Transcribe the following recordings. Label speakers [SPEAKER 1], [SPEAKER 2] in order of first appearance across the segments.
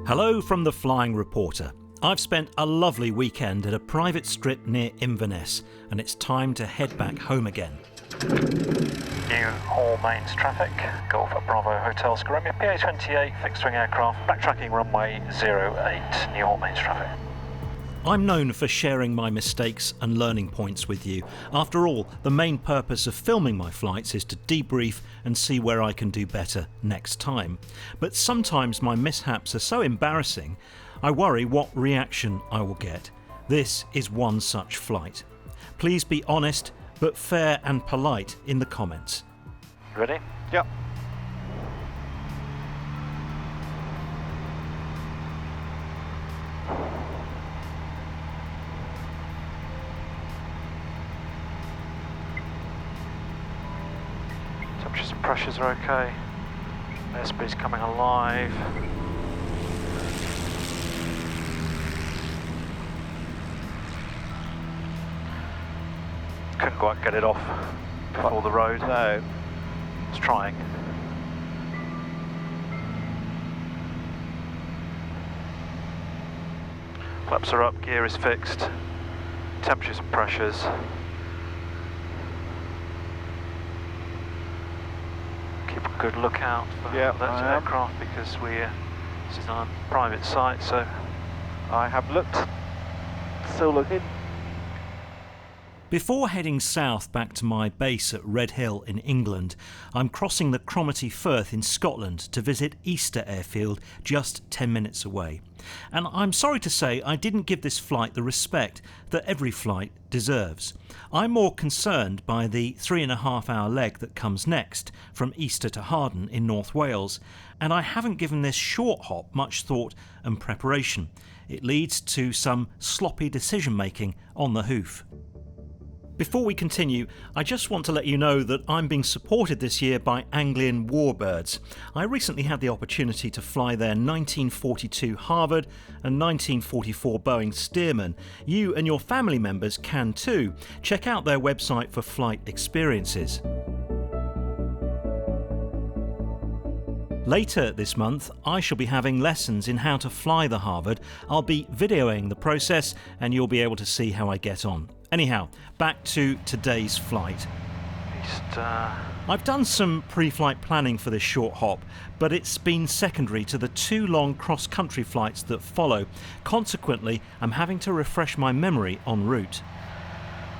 [SPEAKER 1] Hello from the Flying Reporter. I've spent a lovely weekend at a private strip near Inverness, and it's time to head back home again.
[SPEAKER 2] New all mains traffic, Golf Bravo Hotel Scaremia, PA28 fixed wing aircraft, backtracking runway 08, new all mains traffic.
[SPEAKER 1] I'm known for sharing my mistakes and learning points with you. After all, the main purpose of filming my flights is to debrief and see where I can do better next time. But sometimes my mishaps are so embarrassing, I worry what reaction I will get. This is one such flight. Please be honest, but fair and polite in the comments.
[SPEAKER 2] Ready?
[SPEAKER 3] Yep.
[SPEAKER 2] Temperatures and pressures are okay. Airspeed's coming alive. Couldn't quite get it off before the road.
[SPEAKER 3] No.
[SPEAKER 2] It's trying. Flaps are up, gear is fixed. Temperatures and pressures. Keep a good lookout for those aircraft because this is on a private site, so
[SPEAKER 3] I have looked. Still looking.
[SPEAKER 1] Before heading south back to my base at Redhill in England, I'm crossing the Cromarty Firth in Scotland to visit Easter Airfield just 10 minutes away. And I'm sorry to say I didn't give this flight the respect that every flight deserves. I'm more concerned by the 3.5 hour leg that comes next from Easter to Harden in North Wales, and I haven't given this short hop much thought and preparation. It leads to some sloppy decision making on the hoof. Before we continue, I just want to let you know that I'm being supported this year by Anglian War Birds. I recently had the opportunity to fly their 1942 Harvard and 1944 Boeing Stearman. You and your family members can too. Check out their website for flight experiences. Later this month, I shall be having lessons in how to fly the Harvard. I'll be videoing the process and you'll be able to see how I get on. Anyhow, back to today's flight. I've done some pre-flight planning for this short hop, but it's been secondary to the 2 long cross-country flights that follow. Consequently, I'm having to refresh my memory en route.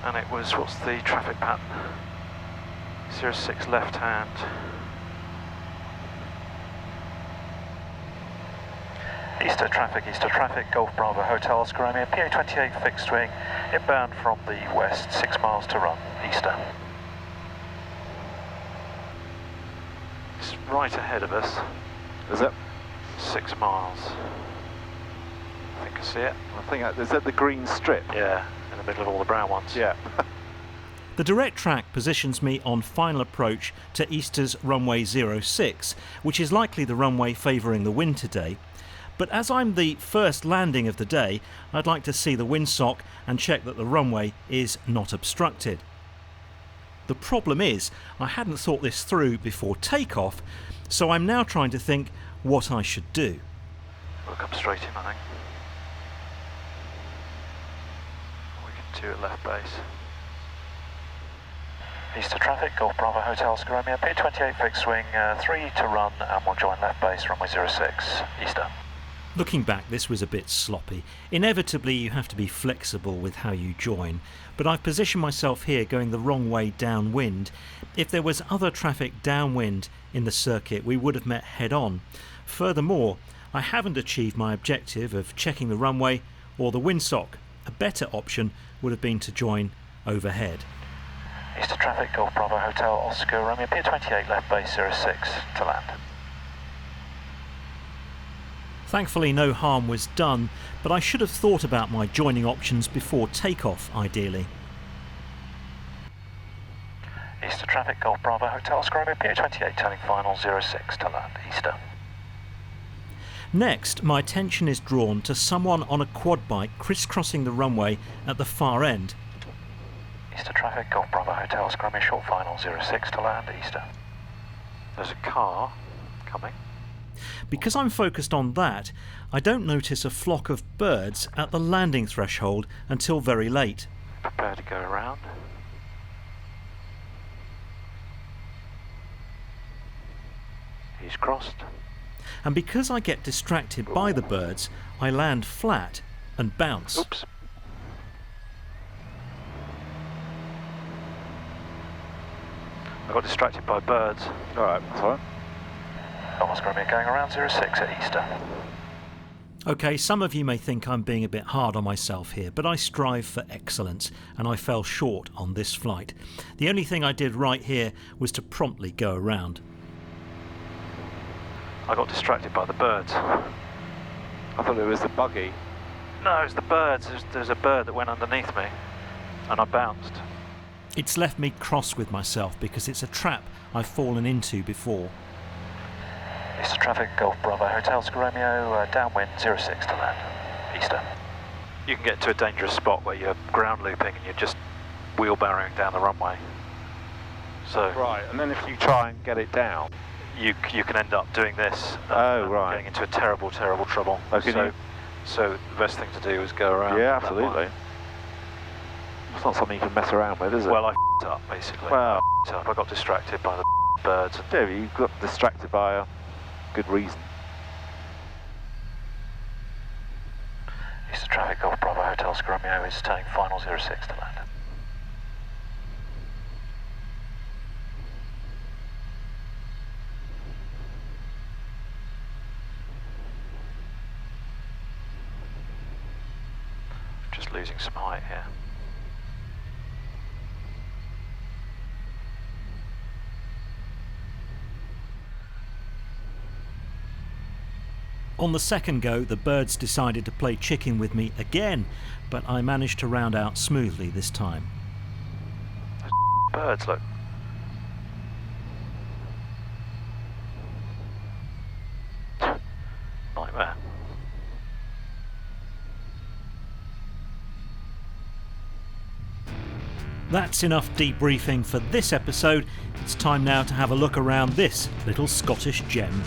[SPEAKER 2] and it was, what's the traffic pattern? 06 left hand. Easter traffic, Golf Bravo Hotel, Scaremia, PA28 fixed wing, inbound from the west, 6 miles to run, Easter. It's right ahead of us.
[SPEAKER 3] Is it?
[SPEAKER 2] 6 miles. I think I see it.
[SPEAKER 3] I think, is that the green strip?
[SPEAKER 2] Yeah, in the middle of all the brown ones.
[SPEAKER 3] Yeah.
[SPEAKER 1] The direct track positions me on final approach to Easter's runway 06, which is likely the runway favouring the wind today. But as I'm the first landing of the day, I'd like to see the windsock and check that the runway is not obstructed. The problem is, I hadn't thought this through before takeoff, so I'm now trying to think what I should do.
[SPEAKER 2] We'll come straight in, I think. We can do it left base. Easter traffic, Golf Bravo Hotel, Scaremia, P28 fixed wing, 3 to run, and we'll join left base, runway 06, Easter.
[SPEAKER 1] Looking back, this was a bit sloppy. Inevitably, you have to be flexible with how you join, but I've positioned myself here going the wrong way downwind. If there was other traffic downwind in the circuit, we would have met head-on. Furthermore, I haven't achieved my objective of checking the runway or the windsock. A better option would have been to join overhead.
[SPEAKER 2] Easter traffic, Golf Bravo Hotel, Oscar, Romeo, Pier 28, left base 06 to land.
[SPEAKER 1] Thankfully no harm was done, but I should have thought about my joining options before takeoff, ideally.
[SPEAKER 2] Easter traffic, Golf Bravo Hotel, Scaremia, Pier 28, turning final 06 to land, Easter.
[SPEAKER 1] Next, my attention is drawn to someone on a quad bike crisscrossing the runway at the far end.
[SPEAKER 2] Easter traffic, Golf Bravo Hotel, Scaremia, short final 06 to land, Easter. There's a car coming.
[SPEAKER 1] Because I'm focused on that, I don't notice a flock of birds at the landing threshold until very late.
[SPEAKER 2] Prepare to go around. He's crossed.
[SPEAKER 1] And because I get distracted by the birds, I land flat and bounce.
[SPEAKER 2] Oops. I got distracted by birds.
[SPEAKER 3] Alright, that's all right.
[SPEAKER 2] Oscar Romeo going around 06 at Easter.
[SPEAKER 1] OK, some of you may think I'm being a bit hard on myself here, but I strive for excellence, and I fell short on this flight. The only thing I did right here was to promptly go around.
[SPEAKER 2] I got distracted by the birds.
[SPEAKER 3] I thought it was the buggy.
[SPEAKER 2] No, it's the birds. There's a bird that went underneath me, and I bounced.
[SPEAKER 1] It's left me cross with myself because it's a trap I've fallen into before.
[SPEAKER 2] Easter traffic, Golf Bravo Hotel Romeo, downwind 06 to land. Easter. You can get to a dangerous spot where you're ground looping and you're just wheelbarrowing down the runway. So
[SPEAKER 3] Right, and then if you try and get it down.
[SPEAKER 2] you can end up doing this.
[SPEAKER 3] Right.
[SPEAKER 2] Getting into a terrible, terrible trouble.
[SPEAKER 3] Okay,
[SPEAKER 2] So the best thing to do is go around.
[SPEAKER 3] Yeah,
[SPEAKER 2] that
[SPEAKER 3] absolutely.
[SPEAKER 2] way.
[SPEAKER 3] It's not something you can mess around with, is it?
[SPEAKER 2] Well, I f***ed up basically.
[SPEAKER 3] Well,
[SPEAKER 2] I f***ed up. I got distracted by the birds.
[SPEAKER 3] yeah, you got distracted by a good reason.
[SPEAKER 2] Easter traffic, Golf Bravo Hotel Romeo is turning final 06 to land. Just losing some height here.
[SPEAKER 1] On the second go, the birds decided to play chicken with me again, but I managed to round out smoothly this time.
[SPEAKER 2] Birds, look. Nightmare.
[SPEAKER 1] That's enough debriefing for this episode. It's time now to have a look around this little Scottish gem.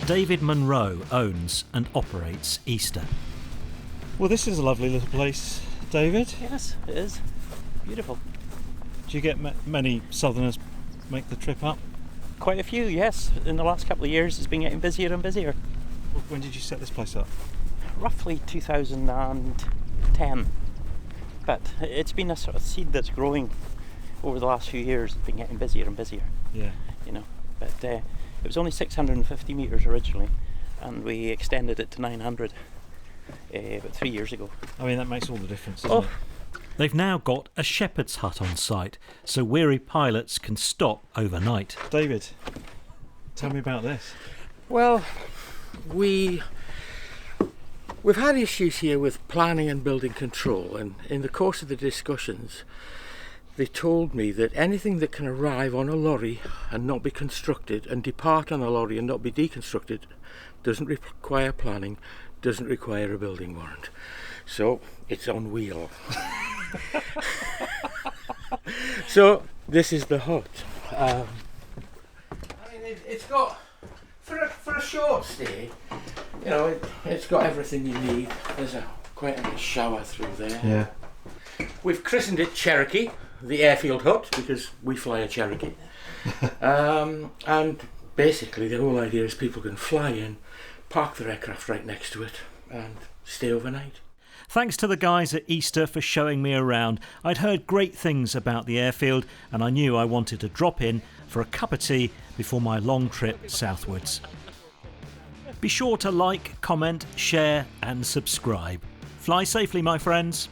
[SPEAKER 1] David Munro owns and operates Easter. Well, this is a lovely little place, David.
[SPEAKER 4] Yes, it is. Beautiful.
[SPEAKER 1] Do you get many southerners make the trip up?
[SPEAKER 4] Quite a few, yes. In the last couple of years it's been getting busier and busier.
[SPEAKER 1] When did you set this place up?
[SPEAKER 4] Roughly 2010. But it's been a sort of seed that's growing over the last few years. It's been getting busier and busier.
[SPEAKER 1] Yeah.
[SPEAKER 4] You know, but it was only 650 metres originally, and we extended it to 900 about 3 years ago.
[SPEAKER 1] I mean, that makes all the difference, doesn't it? They've now got a shepherd's hut on site, so weary pilots can stop overnight. David, tell me about this.
[SPEAKER 5] Well, we've had issues here with planning and building control, and in the course of the discussions they told me that anything that can arrive on a lorry and not be constructed and depart on a lorry and not be deconstructed doesn't require planning, doesn't require a building warrant. So it's on wheel. So this is the hut. I mean, it's got, for a short stay, you know, it's got everything you need. There's quite a nice shower through there.
[SPEAKER 1] Yeah.
[SPEAKER 5] We've christened it Cherokee, the airfield hut, because we fly a Cherokee. And basically the whole idea is people can fly in, park their aircraft right next to it and stay overnight.
[SPEAKER 1] Thanks to the guys at Easter for showing me around. I'd heard great things about the airfield and I knew I wanted to drop in for a cup of tea before my long trip southwards. Be sure to like, comment, share and subscribe. Fly safely, my friends.